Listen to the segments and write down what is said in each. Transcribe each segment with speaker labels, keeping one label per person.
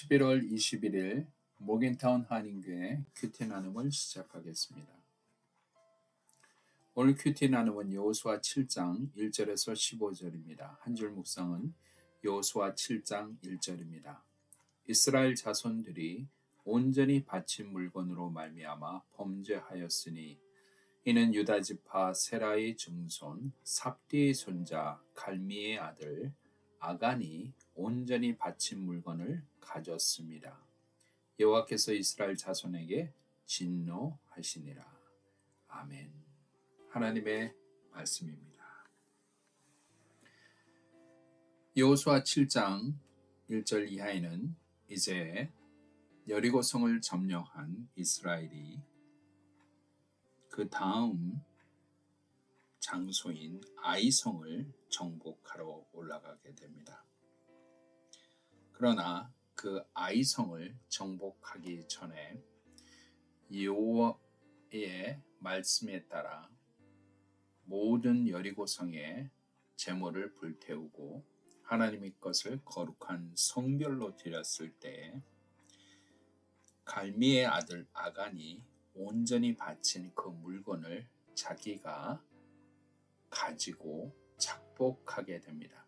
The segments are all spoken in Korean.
Speaker 1: 11월 21일 모겐타운 한인교회 큐티 나눔을 시작하겠습니다. 오늘 큐티 나눔은 여호수아 7장 1절에서 15절입니다. 한 줄 묵상은 여호수아 7장 1절입니다. 이스라엘 자손들이 온전히 바친 물건으로 말미암아 범죄하였으니 이는 유다 지파 세라의 증손 삽디의 손자 갈미의 아들 아간이 온전히 바친 물건을 가졌습니다. 여호와께서 이스라엘 자손에게 진노하시니라. 아멘. 하나님의 말씀입니다. 여호수아 7장 1절 이하에는 이제 여리고성을 점령한 이스라엘이 그 다음 장소인 아이성을 정복하러 올라가게 됩니다. 그러나 그 아이성을 정복하기 전에 여호와의 말씀에 따라 모든 여리고성의 제물을 불태우고 하나님의 것을 거룩한 성결로 드렸을 때 갈미의 아들 아간이 온전히 바친 그 물건을 자기가 가지고 착복하게 됩니다.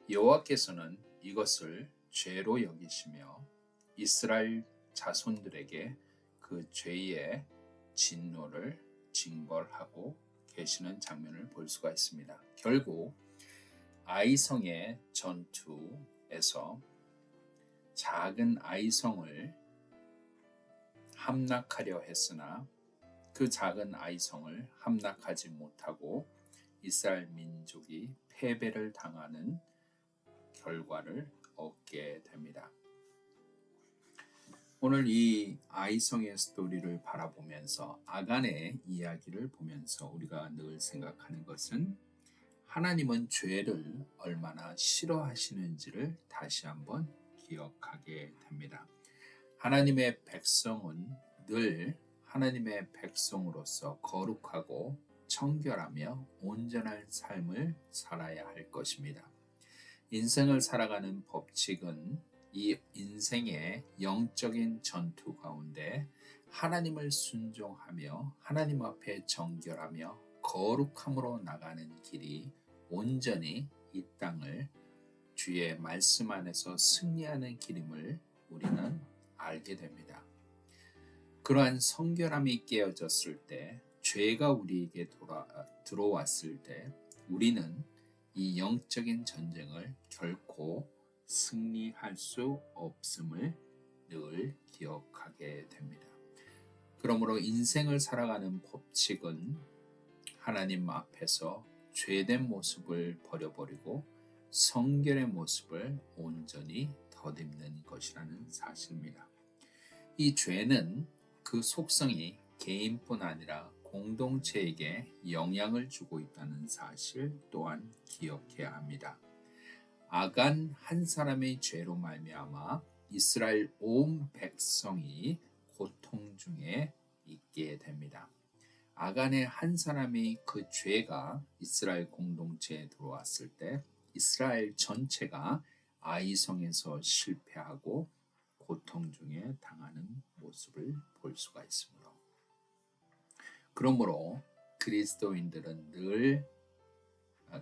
Speaker 1: 여호와께서는 이것을 죄로 여기시며 이스라엘 자손들에게 그 죄의 진노를 징벌하고 계시는 장면을 볼 수가 있습니다. 결국 아이성의 전투에서 작은 아이성을 함락하려 했으나 그 작은 아이성을 함락하지 못하고 이스라엘 민족이 패배를 당하는 결과를 얻게 됩니다. 오늘 이 아이성의 스토리를 바라보면서 아간의 이야기를 보면서 우리가 늘 생각하는 것은 하나님은 죄를 얼마나 싫어하시는지를 다시 한번 기억하게 됩니다. 하나님의 백성은 늘 하나님의 백성으로서 거룩하고 청결하며 온전한 삶을 살아야 할 것입니다. 인생을 살아가는 법칙은 이 인생의 영적인 전투 가운데 하나님을 순종하며 하나님 앞에 정결하며 거룩함으로 나가는 길이 온전히 이 땅을 주의 말씀 안에서 승리하는 길임을 우리는 알게 됩니다. 그러한 성결함이 깨어졌을 때, 죄가 우리에게 들어왔을 때 우리는 이 영적인 전쟁을 결코 승리할 수 없음을 늘 기억하게 됩니다. 그러므로 인생을 살아가는 법칙은 하나님 앞에서 죄된 모습을 버려버리고 성결의 모습을 온전히 덧입는 것이라는 사실입니다. 이 죄는 그 속성이 개인뿐 아니라 공동체에게 영향을 주고 있다는 사실 또한 기억해야 합니다. 아간 한 사람의 죄로 말미암아 이스라엘 온 백성이 고통 중에 있게 됩니다. 아간의 한 사람의 그 죄가 이스라엘 공동체에 들어왔을 때 이스라엘 전체가 아이성에서 실패하고 고통 중에 당하는 모습을 볼 수가 있으므로, 그러므로 그리스도인들은 늘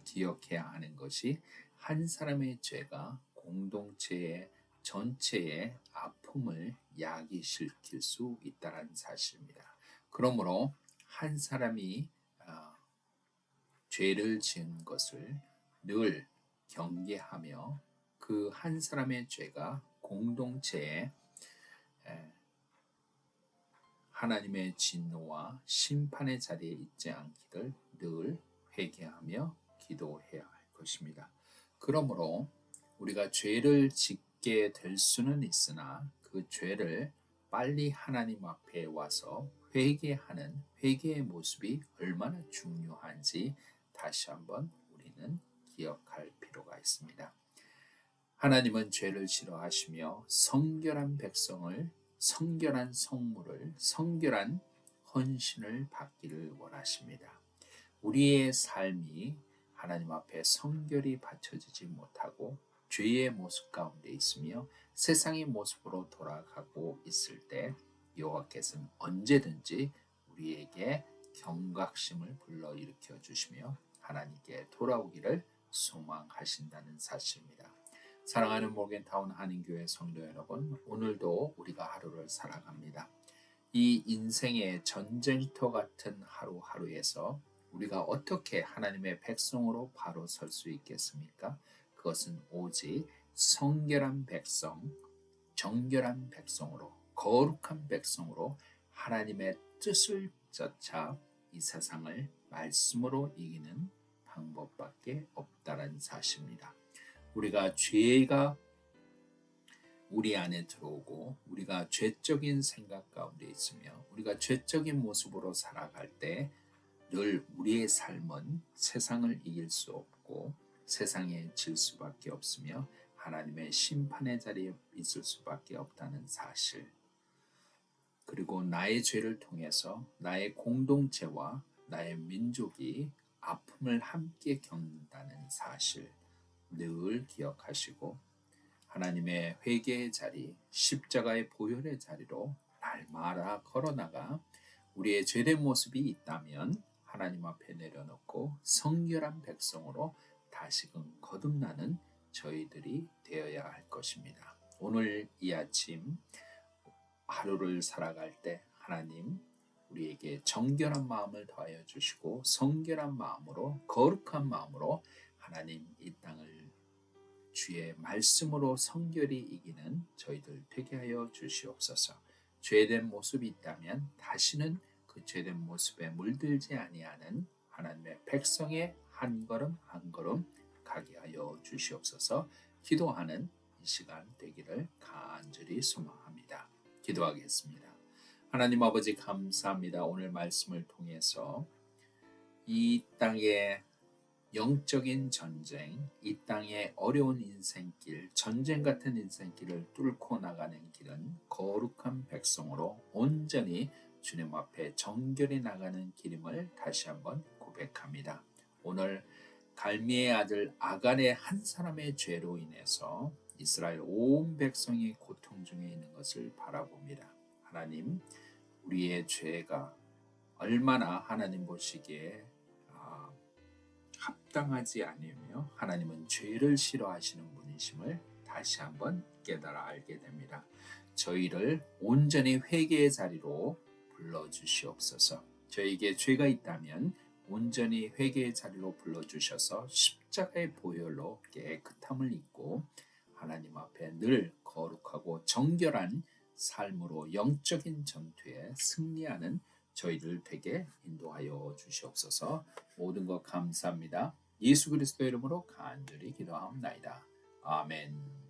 Speaker 1: 기억해야 하는 것이 한 사람의 죄가 공동체의 전체의 아픔을 야기시킬 수 있다는 사실입니다. 그러므로 한 사람이 죄를 지은 것을 늘 경계하며 그 한 사람의 죄가 공동체에 하나님의 진노와 심판의 자리에 있지 않기를 늘 회개하며 기도해야 할 것입니다. 그러므로 우리가 죄를 짓게 될 수는 있으나 그 죄를 빨리 하나님 앞에 와서 회개하는 회개의 모습이 얼마나 중요한지 다시 한번 우리는 기억할 필요가 있습니다. 하나님은 죄를 싫어하시며 성결한 백성을, 성결한 성물을, 성결한 헌신을 받기를 원하십니다. 우리의 삶이 하나님 앞에 성결이 바쳐지지 못하고 죄의 모습 가운데 있으며 세상의 모습으로 돌아가고 있을 때 여호와께서는 언제든지 우리에게 경각심을 불러일으켜 주시며 하나님께 돌아오기를 소망하신다는 사실입니다. 사랑하는 모겐타운 한인교회 성도 여러분, 오늘도 우리가 하루를 살아갑니다. 이 인생의 전쟁터 같은 하루하루에서 우리가 어떻게 하나님의 백성으로 바로 설 수 있겠습니까? 그것은 오직 성결한 백성, 정결한 백성으로, 거룩한 백성으로 하나님의 뜻을 쫓아 이 세상을 말씀으로 이기는 방법밖에 없다는 사실입니다. 우리가 죄가 우리 안에 들어오고 우리가 죄적인 생각 가운데 있으며 우리가 죄적인 모습으로 살아갈 때 늘 우리의 삶은 세상을 이길 수 없고 세상에 질 수밖에 없으며 하나님의 심판의 자리에 있을 수밖에 없다는 사실, 그리고 나의 죄를 통해서 나의 공동체와 나의 민족이 아픔을 함께 겪는다는 사실 늘 기억하시고 하나님의 회개의 자리, 십자가의 보혈의 자리로 날마다 걸어나가 우리의 죄된 모습이 있다면 하나님 앞에 내려놓고 성결한 백성으로 다시금 거듭나는 저희들이 되어야 할 것입니다. 오늘 이 아침 하루를 살아갈 때 하나님 우리에게 정결한 마음을 더하여 주시고 성결한 마음으로 거룩한 마음으로 하나님 이 땅을 주의 말씀으로 성결히 이기는 저희들 되게 하여 주시옵소서. 죄된 모습이 있다면 다시는 그 죄된 모습에 물들지 아니하는 하나님의 백성의 한 걸음 한 걸음 가게 하여 주시옵소서. 기도하는 이 시간 되기를 간절히 소망합니다. 기도하겠습니다. 하나님 아버지 감사합니다. 오늘 말씀을 통해서 이 땅에 영적인 전쟁, 이 땅의 어려운 인생길, 전쟁 같은 인생길을 뚫고 나가는 길은 거룩한 백성으로 온전히 주님 앞에 정결히 나가는 길임을 다시 한번 고백합니다. 오늘 갈미의 아들 아간의 한 사람의 죄로 인해서 이스라엘 온 백성이 고통 중에 있는 것을 바라봅니다. 하나님, 우리의 죄가 얼마나 하나님 보시기에 합당하지 않으며 하나님은 죄를 싫어하시는 분이심을 다시 한번 깨달아 알게 됩니다. 저희를 온전히 회개의 자리로 불러주시옵소서. 저에게 죄가 있다면 온전히 회개의 자리로 불러주셔서 십자가의 보혈로 깨끗함을 입고 하나님 앞에 늘 거룩하고 정결한 삶으로 영적인 전투에 승리하는 저희들 되게 인도하여 주시옵소서. 모든 것 감사합니다. 예수 그리스도 이름으로 간절히 기도하옵나이다. 아멘.